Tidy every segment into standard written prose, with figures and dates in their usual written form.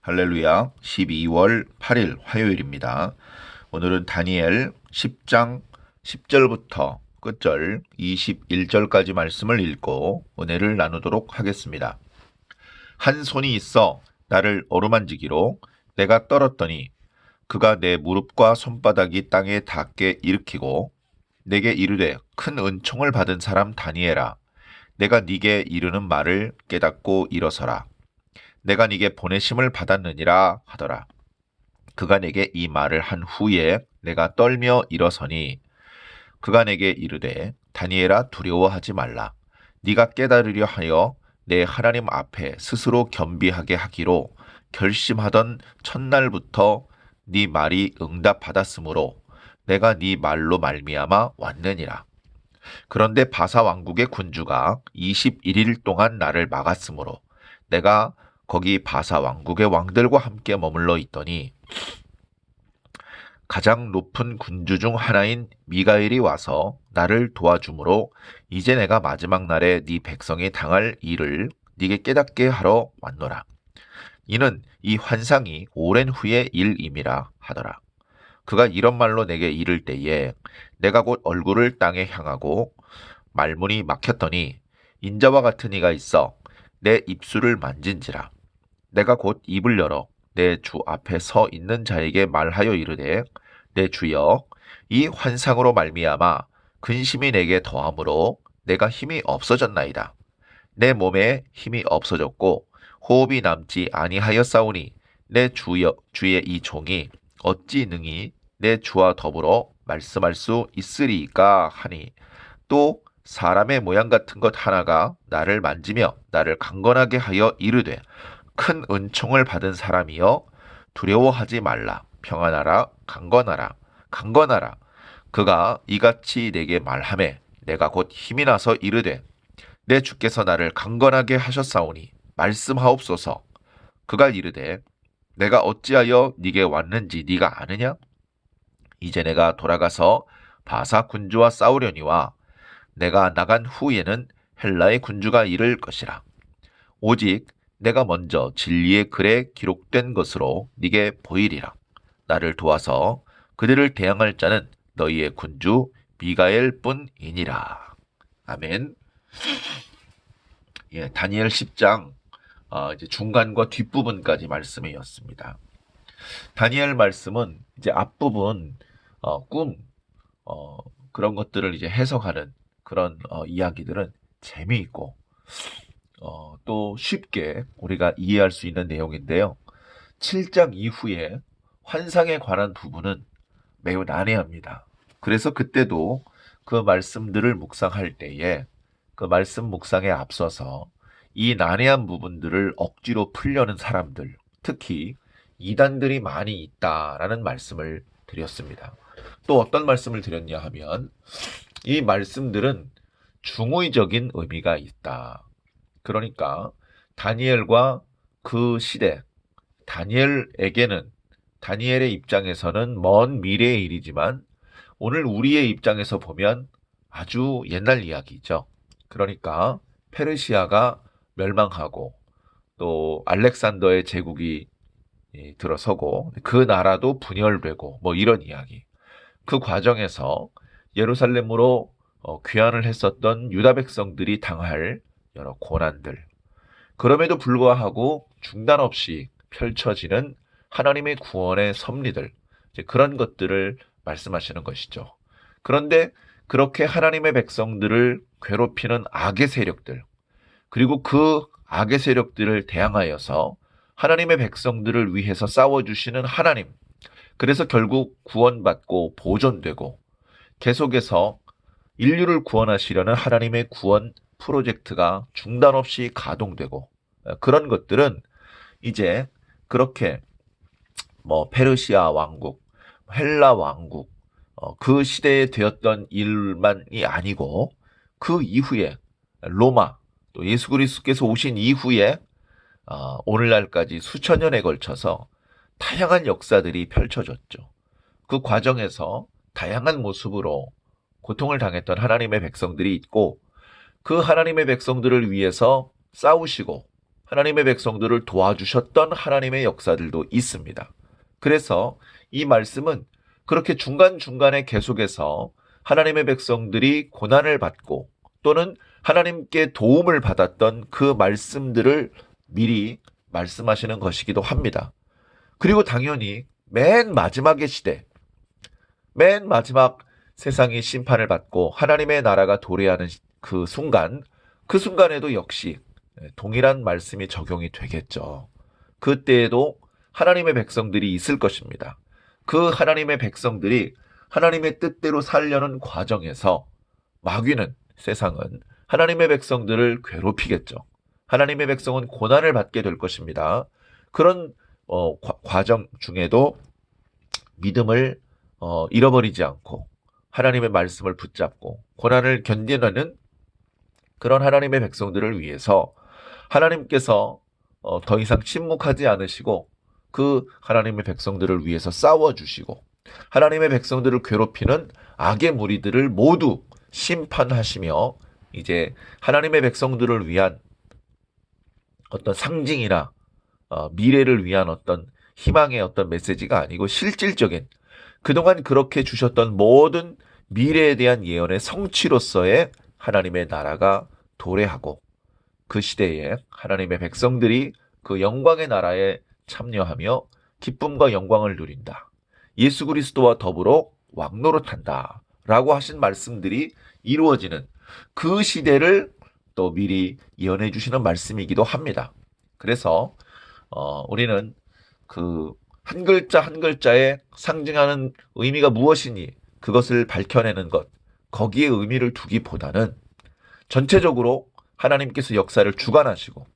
할렐루야. 12월 8일 화요일입니다. 오늘은 다니엘 10장 10절부터 끝절 21절까지 말씀을 읽고 은혜를 나누도록 하겠습니다. 한 손이 있어 나를 어루만지기로 내가 떨었더니 그가 내 무릎과 손바닥이 땅에 닿게 일으키고 내게 이르되 큰 은총을 받은 사람 다니엘아 내가 네게 이르는 말을 깨닫고 일어서라. 내가 네게 보내심을 받았느니라 하더라. 그가 내게 이 말을 한 후에 내가 떨며 일어서니 그가 내게 이르되 다니엘아 두려워하지 말라. 네가 깨달으려 하여 내 하나님 앞에 스스로 겸비하게 하기로 결심하던 첫날부터 네 말이 응답받았으므로 내가 네 말로 말미암아 왔느니라. 그런데 바사 왕국의 군주가 21일 동안 나를 막았으므로 내가 거기 바사 왕국의 왕들과 함께 머물러 있더니 가장 높은 군주 중 하나인 미가엘이 와서 나를 도와주므로 이제 내가 마지막 날에 네 백성이 당할 일을 네게 깨닫게 하러 왔노라. 이는 이 환상이 오랜 후의 일임이라 하더라. 그가 이런 말로 내게 이를 때에 내가 곧 얼굴을 땅에 향하고 말문이 막혔더니 인자와 같은 이가 있어 내 입술을 만진지라. 내가 곧 입을 열어 내 주 앞에 서 있는 자에게 말하여 이르되 내 주여 이 환상으로 말미암아 근심이 내게 더함으로 내가 힘이 없어졌나이다. 내 몸에 힘이 없어졌고 호흡이 남지 아니하였사오니 내 주의 이 종이 어찌 능히 내 주와 더불어 말씀할 수 있으리까 하니 또 사람의 모양 같은 것 하나가 나를 만지며 나를 강건하게 하여 이르되 큰 은총을 받은 사람이여 두려워하지 말라. 평안하라. 강건하라. 강건하라. 그가 이같이 내게 말하매 내가 곧 힘이 나서 이르되 내 주께서 나를 강건하게 하셨사오니 말씀하옵소서. 그가 이르되 내가 어찌하여 네게 왔는지 네가 아느냐? 이제 내가 돌아가서 바사 군주와 싸우려니와 내가 나간 후에는 헬라의 군주가 이를 것이라. 오직 내가 먼저 진리의 글에 기록된 것으로 네게 보이리라. 나를 도와서 그들을 대항할 자는 너희의 군주 미가엘 뿐이니라. 아멘. 예, 다니엘 10장 이제 중간과 뒷부분까지 말씀이었습니다. 다니엘 말씀은 이제 앞부분 꿈 그런 것들을 이제 해석하는 그런 이야기들은 재미있고 또 쉽게 우리가 이해할 수 있는 내용인데요. 7장 이후에 환상에 관한 부분은 매우 난해합니다. 그래서 그때도 그 말씀들을 묵상할 때에 그 말씀 묵상에 앞서서 이 난해한 부분들을 억지로 풀려는 사람들, 특히 이단들이 많이 있다라는 말씀을 드렸습니다. 또 어떤 말씀을 드렸냐 하면 이 말씀들은 중의적인 의미가 있다. 그러니까 다니엘과 그 시대, 다니엘의 입장에서는 먼 미래의 일이지만 오늘 우리의 입장에서 보면 아주 옛날 이야기죠. 그러니까 페르시아가 멸망하고 또 알렉산더의 제국이 들어서고 그 나라도 분열되고 뭐 이런 이야기. 그 과정에서 예루살렘으로 귀환을 했었던 유다 백성들이 당할 여러 고난들. 그럼에도 불구하고 중단 없이 펼쳐지는 하나님의 구원의 섭리들. 이제 그런 것들을 말씀하시는 것이죠. 그런데 그렇게 하나님의 백성들을 괴롭히는 악의 세력들, 그리고 그 악의 세력들을 대항하여서 하나님의 백성들을 위해서 싸워주시는 하나님, 그래서 결국 구원받고 보존되고 계속해서 인류를 구원하시려는 하나님의 구원 프로젝트가 중단 없이 가동되고 그런 것들은 이제 그렇게 뭐 페르시아 왕국, 헬라 왕국 그 시대에 되었던 일만이 아니고 그 이후에 로마 또 예수 그리스도께서 오신 이후에 오늘날까지 수천 년에 걸쳐서 다양한 역사들이 펼쳐졌죠. 그 과정에서 다양한 모습으로 고통을 당했던 하나님의 백성들이 있고 그 하나님의 백성들을 위해서 싸우시고 하나님의 백성들을 도와주셨던 하나님의 역사들도 있습니다. 그래서 이 말씀은 그렇게 중간중간에 계속해서 하나님의 백성들이 고난을 받고 또는 하나님께 도움을 받았던 그 말씀들을 미리 말씀하시는 것이기도 합니다. 그리고 당연히 맨 마지막의 시대, 맨 마지막 세상이 심판을 받고 하나님의 나라가 도래하는 그 순간, 그 순간에도 역시 동일한 말씀이 적용이 되겠죠. 그때에도 하나님의 백성들이 있을 것입니다. 그 하나님의 백성들이 하나님의 뜻대로 살려는 과정에서 마귀는, 세상은 하나님의 백성들을 괴롭히겠죠. 하나님의 백성은 고난을 받게 될 것입니다. 그런 과정 중에도 믿음을 잃어버리지 않고 하나님의 말씀을 붙잡고 고난을 견디는 그런 하나님의 백성들을 위해서 하나님께서 더 이상 침묵하지 않으시고 그 하나님의 백성들을 위해서 싸워주시고 하나님의 백성들을 괴롭히는 악의 무리들을 모두 심판하시며 이제 하나님의 백성들을 위한 어떤 상징이나 미래를 위한 어떤 희망의 어떤 메시지가 아니고 실질적인 그동안 그렇게 주셨던 모든 미래에 대한 예언의 성취로서의 하나님의 나라가 도래하고 그 시대에 하나님의 백성들이 그 영광의 나라에 참여하며 기쁨과 영광을 누린다. 예수 그리스도와 더불어 왕노릇한다. 라고 하신 말씀들이 이루어지는 그 시대를 또 미리 예언해 주시는 말씀이기도 합니다. 그래서 우리는 그 한 글자 한 글자에 상징하는 의미가 무엇이니 그것을 밝혀내는 것, 거기에 의미를 두기보다는 전체적으로 하나님께서 역사를 주관하시고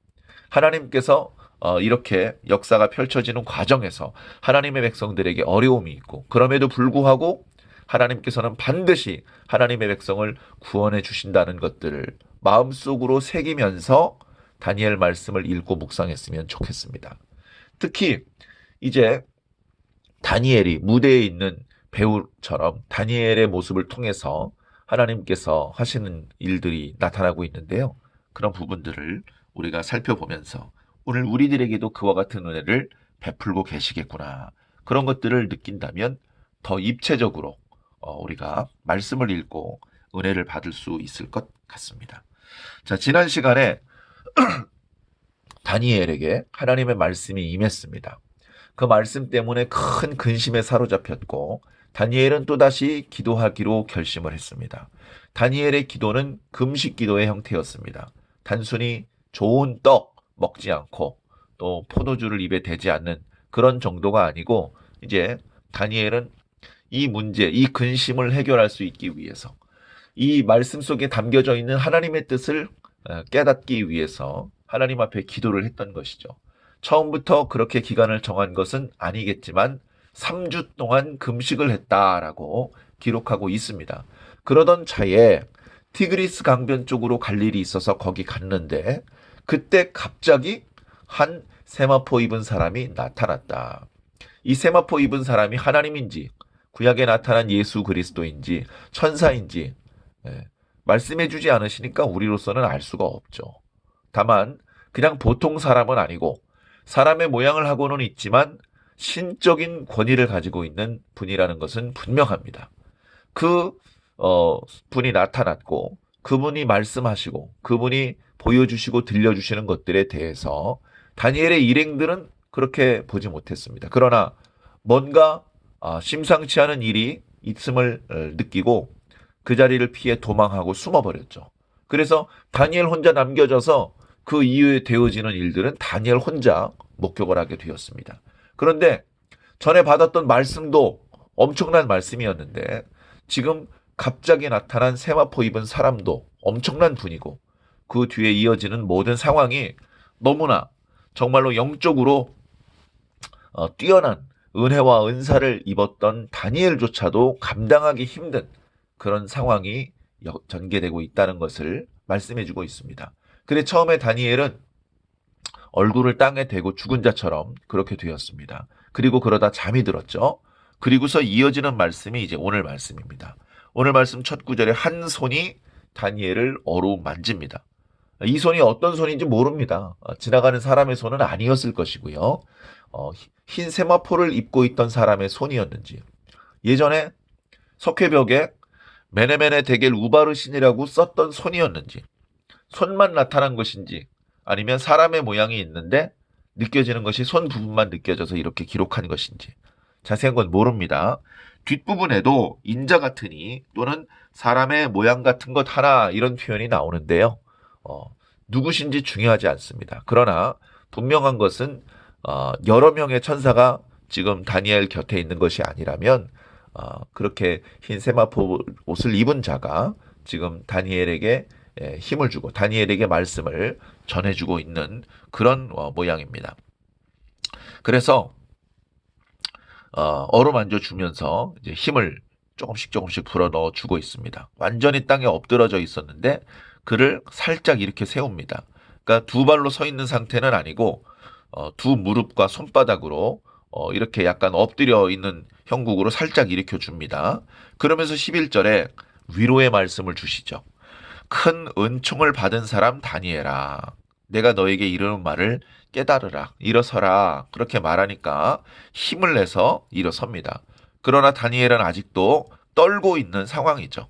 하나님께서 이렇게 역사가 펼쳐지는 과정에서 하나님의 백성들에게 어려움이 있고 그럼에도 불구하고 하나님께서는 반드시 하나님의 백성을 구원해 주신다는 것들을 마음속으로 새기면서 다니엘 말씀을 읽고 묵상했으면 좋겠습니다. 특히 이제 다니엘이 무대에 있는 배우처럼 다니엘의 모습을 통해서 하나님께서 하시는 일들이 나타나고 있는데요. 그런 부분들을 우리가 살펴보면서 오늘 우리들에게도 그와 같은 은혜를 베풀고 계시겠구나. 그런 것들을 느낀다면 더 입체적으로 우리가 말씀을 읽고 은혜를 받을 수 있을 것 같습니다. 자, 지난 시간에 다니엘에게 하나님의 말씀이 임했습니다. 그 말씀 때문에 큰 근심에 사로잡혔고 다니엘은 또다시 기도하기로 결심을 했습니다. 다니엘의 기도는 금식 기도의 형태였습니다. 단순히 좋은 떡 먹지 않고 또 포도주를 입에 대지 않는 그런 정도가 아니고 이제 다니엘은 이 문제, 이 근심을 해결할 수 있기 위해서 이 말씀 속에 담겨져 있는 하나님의 뜻을 깨닫기 위해서 하나님 앞에 기도를 했던 것이죠. 처음부터 그렇게 기간을 정한 것은 아니겠지만 3주 동안 금식을 했다라고 기록하고 있습니다. 그러던 차에 티그리스 강변 쪽으로 갈 일이 있어서 거기 갔는데 그때 갑자기 한 세마포 입은 사람이 나타났다. 이 세마포 입은 사람이 하나님인지 구약에 나타난 예수 그리스도인지 천사인지 말씀해 주지 않으시니까 우리로서는 알 수가 없죠. 다만 그냥 보통 사람은 아니고 사람의 모양을 하고는 있지만 신적인 권위를 가지고 있는 분이라는 것은 분명합니다. 그 분이 나타났고 그분이 말씀하시고 그분이 보여주시고 들려주시는 것들에 대해서 다니엘의 일행들은 그렇게 보지 못했습니다. 그러나 뭔가 심상치 않은 일이 있음을 느끼고 그 자리를 피해 도망하고 숨어버렸죠. 그래서 다니엘 혼자 남겨져서 그 이후에 되어지는 일들은 다니엘 혼자 목격을 하게 되었습니다. 그런데 전에 받았던 말씀도 엄청난 말씀이었는데 지금 갑자기 나타난 세마포 입은 사람도 엄청난 분이고 그 뒤에 이어지는 모든 상황이 너무나 정말로 영적으로 뛰어난 은혜와 은사를 입었던 다니엘조차도 감당하기 힘든 그런 상황이 전개되고 있다는 것을 말씀해주고 있습니다. 그래 처음에 다니엘은 얼굴을 땅에 대고 죽은 자처럼 그렇게 되었습니다. 그리고 그러다 잠이 들었죠. 그리고서 이어지는 말씀이 이제 오늘 말씀입니다. 오늘 말씀 첫 구절에 한 손이 다니엘을 어루만집니다. 이 손이 어떤 손인지 모릅니다. 지나가는 사람의 손은 아니었을 것이고요. 흰 세마포를 입고 있던 사람의 손이었는지, 예전에 석회벽에 메네메네 데겔 우바르신이라고 썼던 손이었는지, 손만 나타난 것인지, 아니면 사람의 모양이 있는데 느껴지는 것이 손 부분만 느껴져서 이렇게 기록한 것인지 자세한 건 모릅니다. 뒷부분에도 인자 같으니 또는 사람의 모양 같은 것 하나 이런 표현이 나오는데요. 누구신지 중요하지 않습니다. 그러나 분명한 것은 여러 명의 천사가 지금 다니엘 곁에 있는 것이 아니라면 그렇게 흰 세마포 옷을 입은 자가 지금 다니엘에게 힘을 주고 다니엘에게 말씀을 전해주고 있는 그런 모양입니다. 그래서 어루만져 주면서 이제 힘을 조금씩 조금씩 불어넣어 주고 있습니다. 완전히 땅에 엎드러져 있었는데 그를 살짝 이렇게 세웁니다. 그러니까 두 발로 서 있는 상태는 아니고 두 무릎과 손바닥으로 이렇게 약간 엎드려 있는 형국으로 살짝 일으켜 줍니다. 그러면서 11절에 위로의 말씀을 주시죠. 큰 은총을 받은 사람 다니엘아, 내가 너에게 이르는 말을 깨달으라, 일어서라. 그렇게 말하니까 힘을 내서 일어섭니다. 그러나 다니엘은 아직도 떨고 있는 상황이죠.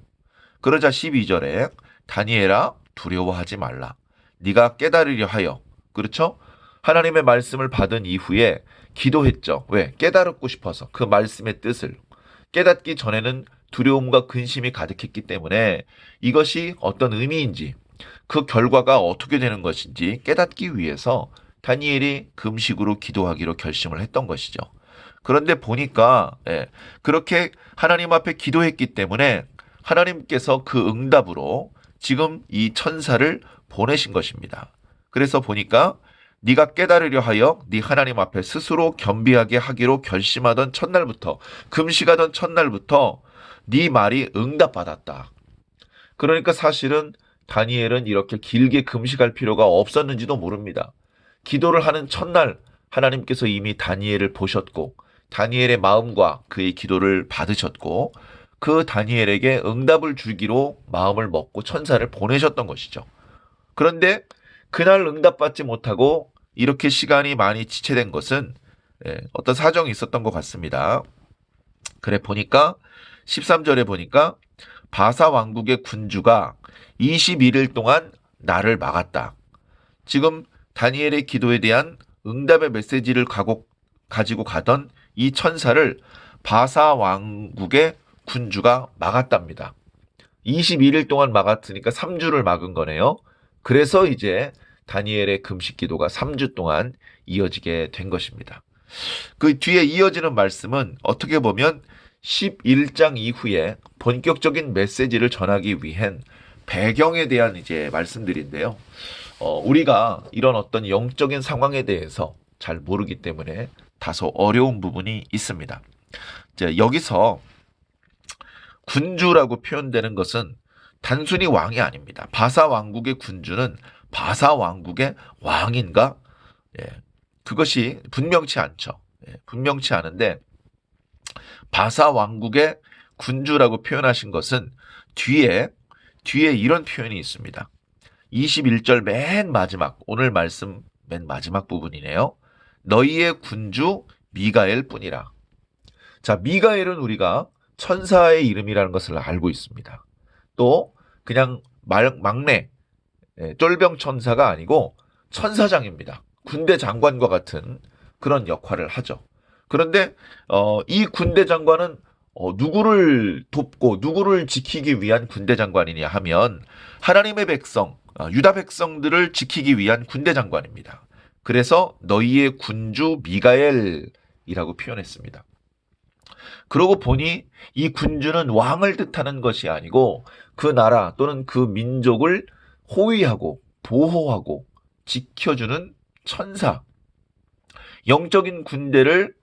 그러자 12절에 다니엘아, 두려워하지 말라. 네가 깨달으려 하여. 그렇죠? 하나님의 말씀을 받은 이후에 기도했죠. 왜? 깨달고 싶어서 그 말씀의 뜻을. 깨닫기 전에는 두려움과 근심이 가득했기 때문에 이것이 어떤 의미인지, 그 결과가 어떻게 되는 것인지 깨닫기 위해서 다니엘이 금식으로 기도하기로 결심을 했던 것이죠. 그런데 보니까 그렇게 하나님 앞에 기도했기 때문에 하나님께서 그 응답으로 지금 이 천사를 보내신 것입니다. 그래서 보니까 네가 깨달으려 하여 네 하나님 앞에 스스로 겸비하게 하기로 결심하던 첫날부터, 금식하던 첫날부터 네 말이 응답받았다. 그러니까 사실은 다니엘은 이렇게 길게 금식할 필요가 없었는지도 모릅니다. 기도를 하는 첫날 하나님께서 이미 다니엘을 보셨고 다니엘의 마음과 그의 기도를 받으셨고 그 다니엘에게 응답을 주기로 마음을 먹고 천사를 보내셨던 것이죠. 그런데 그날 응답받지 못하고 이렇게 시간이 많이 지체된 것은 어떤 사정이 있었던 것 같습니다. 그래 보니까 13절에 보니까 바사 왕국의 군주가 21일 동안 나를 막았다. 지금 다니엘의 기도에 대한 응답의 메시지를 가지고 가던 이 천사를 바사 왕국의 군주가 막았답니다. 21일 동안 막았으니까 3주를 막은 거네요. 그래서 이제 다니엘의 금식 기도가 3주 동안 이어지게 된 것입니다. 그 뒤에 이어지는 말씀은 어떻게 보면 11장 이후에 본격적인 메시지를 전하기 위한 배경에 대한 이제 말씀들인데요. 우리가 이런 어떤 영적인 상황에 대해서 잘 모르기 때문에 다소 어려운 부분이 있습니다. 이제 여기서 군주라고 표현되는 것은 단순히 왕이 아닙니다. 바사 왕국의 군주는 바사 왕국의 왕인가? 그것이 분명치 않죠. 분명치 않은데 바사 왕국의 군주라고 표현하신 것은 뒤에 이런 표현이 있습니다. 21절 맨 마지막, 오늘 말씀 맨 마지막 부분이네요. 너희의 군주 미가엘 뿐이라. 자, 미가엘은 우리가 천사의 이름이라는 것을 알고 있습니다. 또 그냥 막내 쫄병 천사가 아니고 천사장입니다. 군대 장관과 같은 그런 역할을 하죠. 그런데 이 군대 장관은 누구를 돕고 누구를 지키기 위한 군대 장관이냐 하면 하나님의 백성, 유다 백성들을 지키기 위한 군대 장관입니다. 그래서 너희의 군주 미가엘이라고 표현했습니다. 그러고 보니 이 군주는 왕을 뜻하는 것이 아니고 그 나라 또는 그 민족을 호위하고 보호하고 지켜주는 천사, 영적인 군대를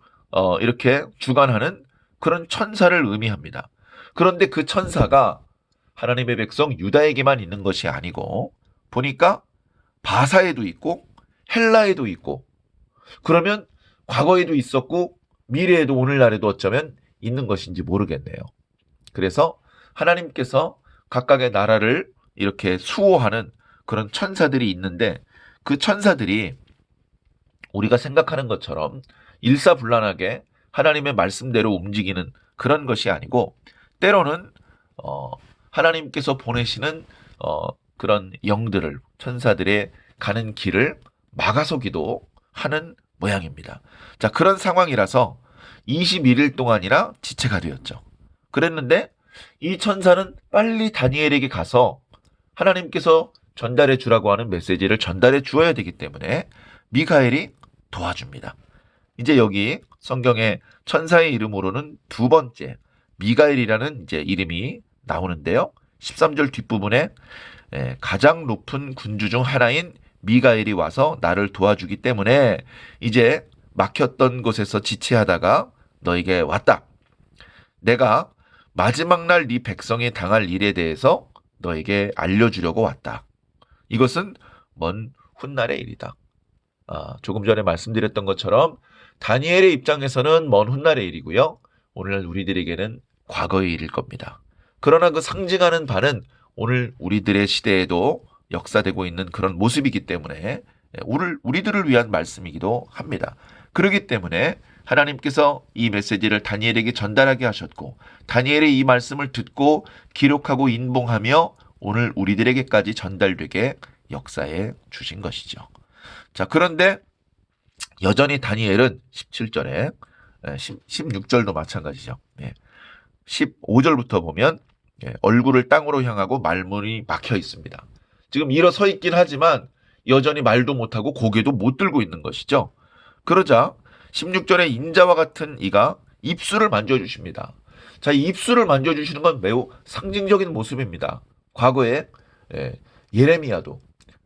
이렇게 주관하는 그런 천사를 의미합니다. 그런데 그 천사가 하나님의 백성 유다에게만 있는 것이 아니고 보니까 바사에도 있고 헬라에도 있고 그러면 과거에도 있었고 미래에도 오늘날에도 어쩌면 있는 것인지 모르겠네요. 그래서 하나님께서 각각의 나라를 이렇게 수호하는 그런 천사들이 있는데 그 천사들이 우리가 생각하는 것처럼 일사불란하게 하나님의 말씀대로 움직이는 그런 것이 아니고 때로는 어, 하나님께서 보내시는 그런 영들을 천사들의 가는 길을 막아서기도 하는 모양입니다. 자, 그런 상황이라서 21일 동안이나 지체가 되었죠. 그랬는데 이 천사는 빨리 다니엘에게 가서 하나님께서 전달해 주라고 하는 메시지를 전달해 주어야 되기 때문에 미가엘이 도와줍니다. 이제 여기 성경에 천사의 이름으로는 두 번째 미가엘이라는 이제 이름이 나오는데요. 13절 뒷부분에 가장 높은 군주 중 하나인 미가엘이 와서 나를 도와주기 때문에 이제 막혔던 곳에서 지체하다가 너에게 왔다. 내가 마지막 날 네 백성이 당할 일에 대해서 너에게 알려주려고 왔다. 이것은 먼 훗날의 일이다. 조금 전에 말씀드렸던 것처럼 다니엘의 입장에서는 먼 훗날의 일이고요. 오늘 우리들에게는 과거의 일일 겁니다. 그러나 그 상징하는 바는 오늘 우리들의 시대에도 역사되고 있는 그런 모습이기 때문에 우리들을 위한 말씀이기도 합니다. 그렇기 때문에 하나님께서 이 메시지를 다니엘에게 전달하게 하셨고 다니엘의 이 말씀을 듣고 기록하고 인봉하며 오늘 우리들에게까지 전달되게 역사해 주신 것이죠. 자, 그런데 여전히 다니엘은 17절에 16절도 마찬가지죠. 15절부터 보면 얼굴을 땅으로 향하고 말문이 막혀 있습니다. 지금 일어서 있긴 하지만 여전히 말도 못하고 고개도 못 들고 있는 것이죠. 그러자 16절에 인자와 같은 이가 입술을 만져주십니다. 자, 이 입술을 만져주시는 건 매우 상징적인 모습입니다. 과거에 예레미야도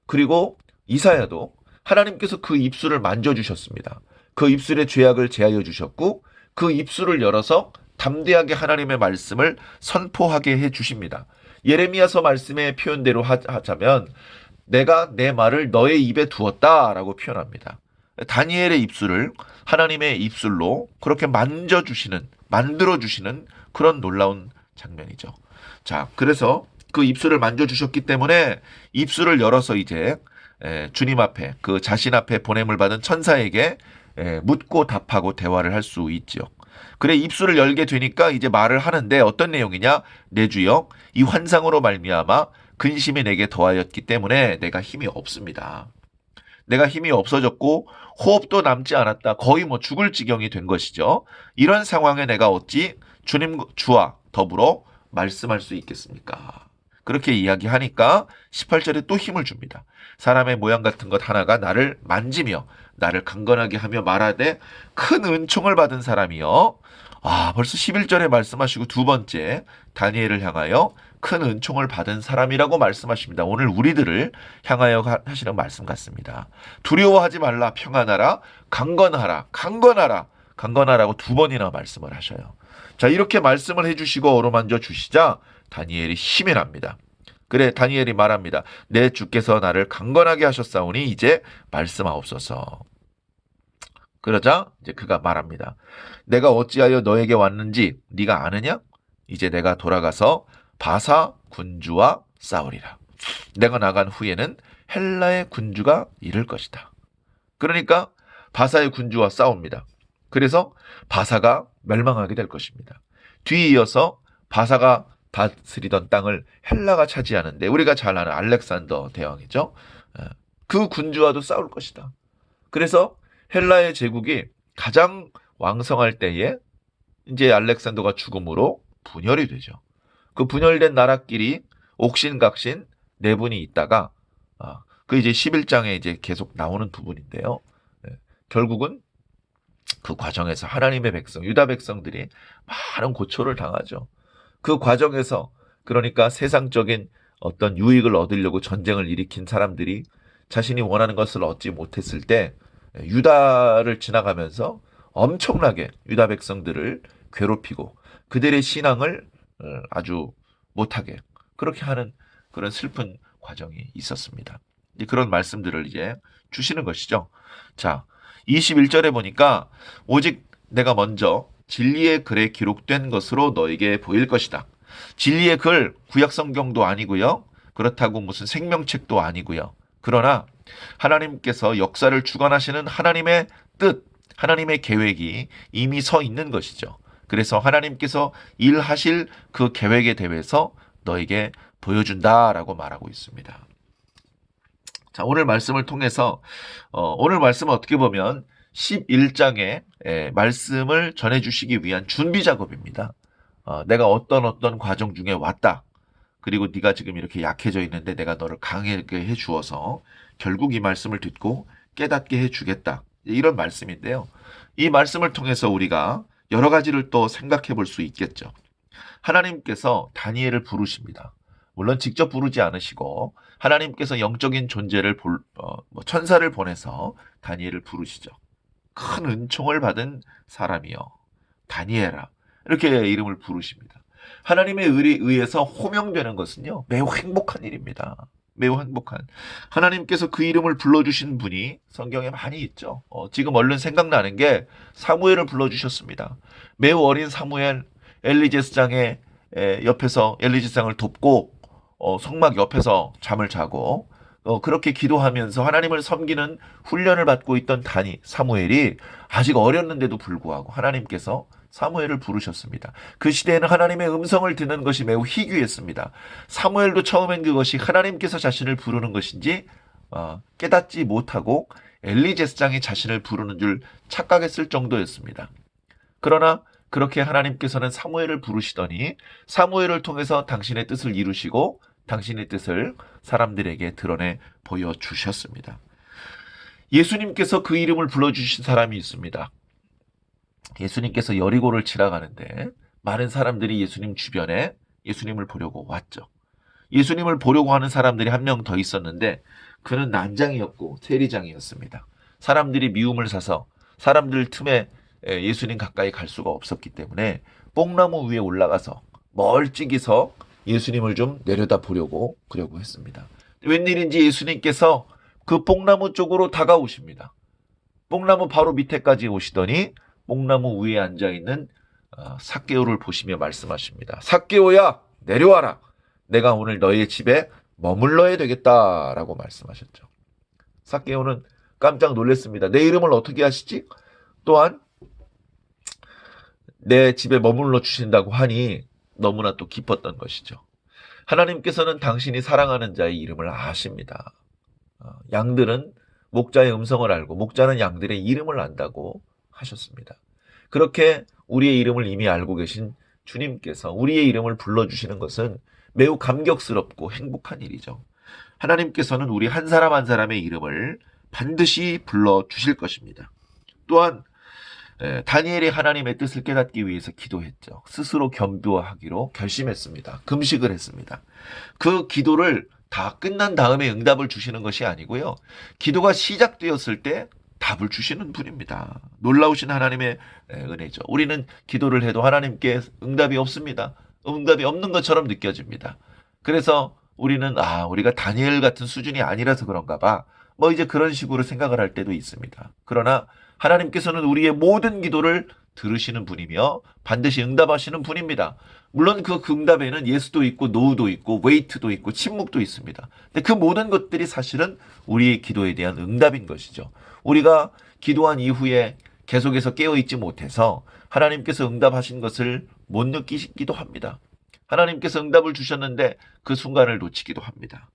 그리고 이사야도 하나님께서 그 입술을 만져주셨습니다. 그 입술의 죄악을 제하여 주셨고 그 입술을 열어서 담대하게 하나님의 말씀을 선포하게 해주십니다. 예레미야서 말씀의 표현대로 하자면 내가 내 말을 너의 입에 두었다라고 표현합니다. 다니엘의 입술을 하나님의 입술로 그렇게 만들어주시는 그런 놀라운 장면이죠. 자, 그래서 그 입술을 만져주셨기 때문에 입술을 열어서 이제 주님 앞에 그 자신 앞에 보냄을 받은 천사에게 묻고 답하고 대화를 할 수 있죠. 그래 입술을 열게 되니까 이제 말을 하는데 어떤 내용이냐? 내 주여 이 환상으로 말미암아 근심이 내게 더하였기 때문에 내가 힘이 없습니다. 내가 힘이 없어졌고 호흡도 남지 않았다. 거의 뭐 죽을 지경이 된 것이죠. 이런 상황에 내가 어찌 주와 더불어 말씀할 수 있겠습니까? 그렇게 이야기하니까 18절에 또 힘을 줍니다. 사람의 모양 같은 것 하나가 나를 만지며 나를 강건하게 하며 말하되 큰 은총을 받은 사람이여. 벌써 11절에 말씀하시고 두 번째 다니엘을 향하여 큰 은총을 받은 사람이라고 말씀하십니다. 오늘 우리들을 향하여 하시는 말씀 같습니다. 두려워하지 말라, 평안하라, 강건하라고 두 번이나 말씀을 하셔요. 자, 이렇게 말씀을 해주시고 어루만져 주시자 다니엘이 힘이 납니다. 그래 다니엘이 말합니다. 내 주께서 나를 강건하게 하셨사오니 이제 말씀하옵소서. 그러자 이제 그가 말합니다. 내가 어찌하여 너에게 왔는지 네가 아느냐? 이제 내가 돌아가서 바사 군주와 싸우리라. 내가 나간 후에는 헬라의 군주가 이를 것이다. 그러니까 바사의 군주와 싸웁니다. 그래서 바사가 멸망하게 될 것입니다. 뒤이어서 바사가 다스리던 땅을 헬라가 차지하는데 우리가 잘 아는 알렉산더 대왕이죠. 그 군주와도 싸울 것이다. 그래서 헬라의 제국이 가장 왕성할 때에 이제 알렉산더가 죽음으로 분열이 되죠. 그 분열된 나라끼리 옥신각신 네 분이 있다가 그 이제 11장에 이제 계속 나오는 부분인데요. 결국은 그 과정에서 하나님의 백성, 유다 백성들이 많은 고초를 당하죠. 그 과정에서 그러니까 세상적인 어떤 유익을 얻으려고 전쟁을 일으킨 사람들이 자신이 원하는 것을 얻지 못했을 때 유다를 지나가면서 엄청나게 유다 백성들을 괴롭히고 그들의 신앙을 아주 못하게 그렇게 하는 그런 슬픈 과정이 있었습니다. 그런 말씀들을 이제 주시는 것이죠. 자, 21절에 보니까 오직 내가 먼저 진리의 글에 기록된 것으로 너에게 보일 것이다. 진리의 글, 구약 성경도 아니고요. 그렇다고 무슨 생명책도 아니고요. 그러나 하나님께서 역사를 주관하시는 하나님의 뜻, 하나님의 계획이 이미 서 있는 것이죠. 그래서 하나님께서 일하실 그 계획에 대해서 너에게 보여준다라고 말하고 있습니다. 자, 오늘 말씀을 통해서 오늘 말씀은 어떻게 보면 11장의 말씀을 전해주시기 위한 준비 작업입니다. 내가 어떤 과정 중에 왔다. 그리고 네가 지금 이렇게 약해져 있는데 내가 너를 강하게 해주어서 결국 이 말씀을 듣고 깨닫게 해주겠다. 이런 말씀인데요. 이 말씀을 통해서 우리가 여러 가지를 또 생각해 볼 수 있겠죠. 하나님께서 다니엘을 부르십니다. 물론 직접 부르지 않으시고 하나님께서 영적인 존재를 천사를 보내서 다니엘을 부르시죠. 큰 은총을 받은 사람이요 다니엘아 이렇게 이름을 부르십니다. 하나님의 의해서 호명되는 것은요 매우 행복한 일입니다. 매우 행복한. 하나님께서 그 이름을 불러주신 분이 성경에 많이 있죠. 지금 얼른 생각나는 게 사무엘을 불러주셨습니다. 매우 어린 사무엘 엘리제스장의 옆에서 엘리제스장을 돕고 성막 옆에서 잠을 자고 그렇게 기도하면서 하나님을 섬기는 훈련을 받고 있던 사무엘이 아직 어렸는데도 불구하고 하나님께서 사무엘을 부르셨습니다. 그 시대에는 하나님의 음성을 듣는 것이 매우 희귀했습니다. 사무엘도 처음엔 그것이 하나님께서 자신을 부르는 것인지 깨닫지 못하고 엘리제스장이 자신을 부르는 줄 착각했을 정도였습니다. 그러나 그렇게 하나님께서는 사무엘을 부르시더니 사무엘을 통해서 당신의 뜻을 이루시고 당신의 뜻을 사람들에게 드러내 보여주셨습니다. 예수님께서 그 이름을 불러주신 사람이 있습니다. 예수님께서 여리고를 지나가는데 많은 사람들이 예수님 주변에 예수님을 보려고 왔죠. 예수님을 보려고 하는 사람들이 한 명 더 있었는데 그는 난장이었고 세리장이었습니다. 사람들이 미움을 사서 사람들 틈에 예수님 가까이 갈 수가 없었기 때문에 뽕나무 위에 올라가서 멀찍이서 예수님을 좀 내려다 보려고 했습니다. 웬일인지 예수님께서 그 뽕나무 쪽으로 다가오십니다. 뽕나무 바로 밑에까지 오시더니 뽕나무 위에 앉아있는 삭개오를 보시며 말씀하십니다. 삭개오야 내려와라. 내가 오늘 너의 집에 머물러야 되겠다라고 말씀하셨죠. 삭개오는 깜짝 놀랐습니다. 내 이름을 어떻게 아시지? 또한 내 집에 머물러 주신다고 하니 너무나 또 기뻤던 것이죠. 하나님께서는 당신이 사랑하는 자의 이름을 아십니다. 양들은 목자의 음성을 알고 목자는 양들의 이름을 안다고 하셨습니다. 그렇게 우리의 이름을 이미 알고 계신 주님께서 우리의 이름을 불러주시는 것은 매우 감격스럽고 행복한 일이죠. 하나님께서는 우리 한 사람 한 사람의 이름을 반드시 불러주실 것입니다. 또한 다니엘이 하나님의 뜻을 깨닫기 위해서 기도했죠. 스스로 겸비하기로 결심했습니다. 금식을 했습니다. 그 기도를 다 끝난 다음에 응답을 주시는 것이 아니고요. 기도가 시작되었을 때 답을 주시는 분입니다. 놀라우신 하나님의 은혜죠. 우리는 기도를 해도 하나님께 응답이 없습니다. 응답이 없는 것처럼 느껴집니다. 그래서 우리는 우리가 다니엘 같은 수준이 아니라서 그런가 봐. 이제 그런 식으로 생각을 할 때도 있습니다. 그러나 하나님께서는 우리의 모든 기도를 들으시는 분이며 반드시 응답하시는 분입니다. 물론 그 응답에는 예수도 있고 노우도 있고 웨이트도 있고 침묵도 있습니다. 근데 그 모든 것들이 사실은 우리의 기도에 대한 응답인 것이죠. 우리가 기도한 이후에 계속해서 깨어있지 못해서 하나님께서 응답하신 것을 못 느끼기도 합니다. 하나님께서 응답을 주셨는데 그 순간을 놓치기도 합니다.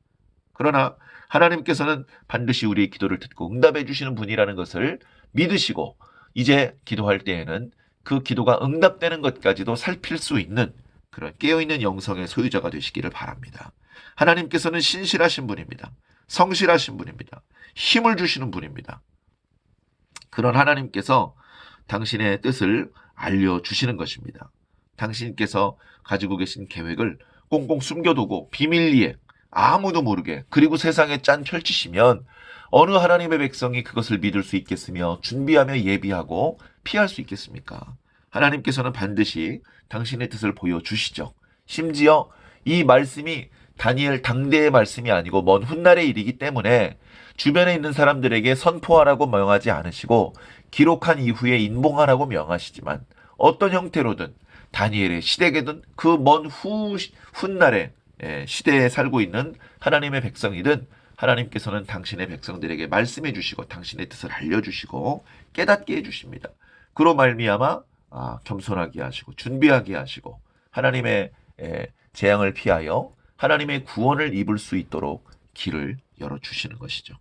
그러나 하나님께서는 반드시 우리의 기도를 듣고 응답해 주시는 분이라는 것을 믿으시고 이제 기도할 때에는 그 기도가 응답되는 것까지도 살필 수 있는 그런 깨어있는 영성의 소유자가 되시기를 바랍니다. 하나님께서는 신실하신 분입니다. 성실하신 분입니다. 힘을 주시는 분입니다. 그런 하나님께서 당신의 뜻을 알려주시는 것입니다. 당신께서 가지고 계신 계획을 꽁꽁 숨겨두고 비밀리에 아무도 모르게 그리고 세상에 짠 펼치시면 어느 하나님의 백성이 그것을 믿을 수 있겠으며 준비하며 예비하고 피할 수 있겠습니까? 하나님께서는 반드시 당신의 뜻을 보여주시죠. 심지어 이 말씀이 다니엘 당대의 말씀이 아니고 먼 훗날의 일이기 때문에 주변에 있는 사람들에게 선포하라고 명하지 않으시고 기록한 이후에 인봉하라고 명하시지만 어떤 형태로든 다니엘의 시댁에든 그 먼 훗날에 시대에 살고 있는 하나님의 백성이든 하나님께서는 당신의 백성들에게 말씀해 주시고 당신의 뜻을 알려주시고 깨닫게 해주십니다. 그로 말미암아 겸손하게 하시고 준비하게 하시고 하나님의 재앙을 피하여 하나님의 구원을 입을 수 있도록 길을 열어주시는 것이죠.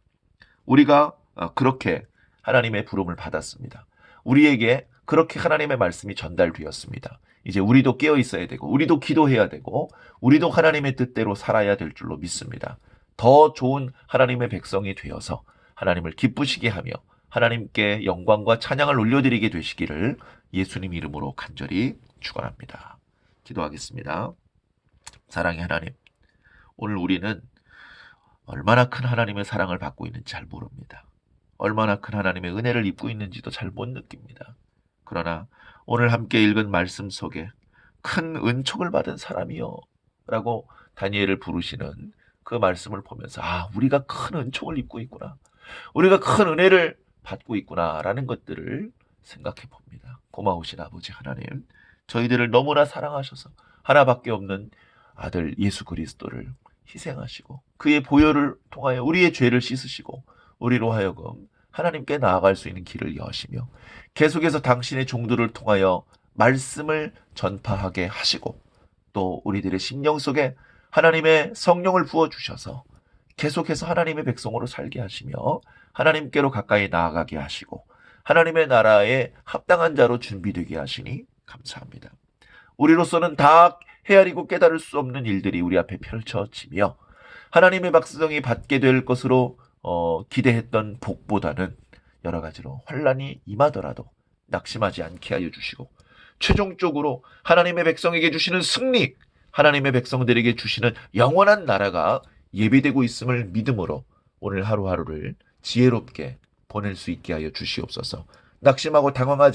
우리가 그렇게 하나님의 부름을 받았습니다. 우리에게 그렇게 하나님의 말씀이 전달되었습니다. 이제 우리도 깨어 있어야 되고 우리도 기도해야 되고 우리도 하나님의 뜻대로 살아야 될 줄로 믿습니다. 더 좋은 하나님의 백성이 되어서 하나님을 기쁘시게 하며 하나님께 영광과 찬양을 올려드리게 되시기를 예수님 이름으로 간절히 축원합니다. 기도하겠습니다. 사랑의 하나님, 오늘 우리는 얼마나 큰 하나님의 사랑을 받고 있는지 잘 모릅니다. 얼마나 큰 하나님의 은혜를 입고 있는지도 잘 못 느낍니다. 그러나 오늘 함께 읽은 말씀 속에 큰 은총을 받은 사람이요 라고 다니엘을 부르시는 그 말씀을 보면서 우리가 큰 은총을 입고 있구나. 우리가 큰 은혜를 받고 있구나 라는 것들을 생각해 봅니다. 고마우신 아버지 하나님, 저희들을 너무나 사랑하셔서 하나밖에 없는 아들 예수 그리스도를 희생하시고 그의 보혈을 통하여 우리의 죄를 씻으시고 우리로 하여금 하나님께 나아갈 수 있는 길을 여시며 계속해서 당신의 종들을 통하여 말씀을 전파하게 하시고 또 우리들의 심령 속에 하나님의 성령을 부어주셔서 계속해서 하나님의 백성으로 살게 하시며 하나님께로 가까이 나아가게 하시고 하나님의 나라에 합당한 자로 준비되게 하시니 감사합니다. 우리로서는 다 헤아리고 깨달을 수 없는 일들이 우리 앞에 펼쳐지며 하나님의 백성이 받게 될 것으로 기대했던 복보다는 여러 가지로 환난이 임하더라도 낙심하지 않게 하여 주시고 최종적으로 하나님의 백성에게 주시는 승리, 하나님의 백성들에게 주시는 영원한 나라가 예비되고 있음을 믿음으로 오늘 하루하루를 지혜롭게 보낼 수 있게 하여 주시옵소서. 낙심하고 당황하지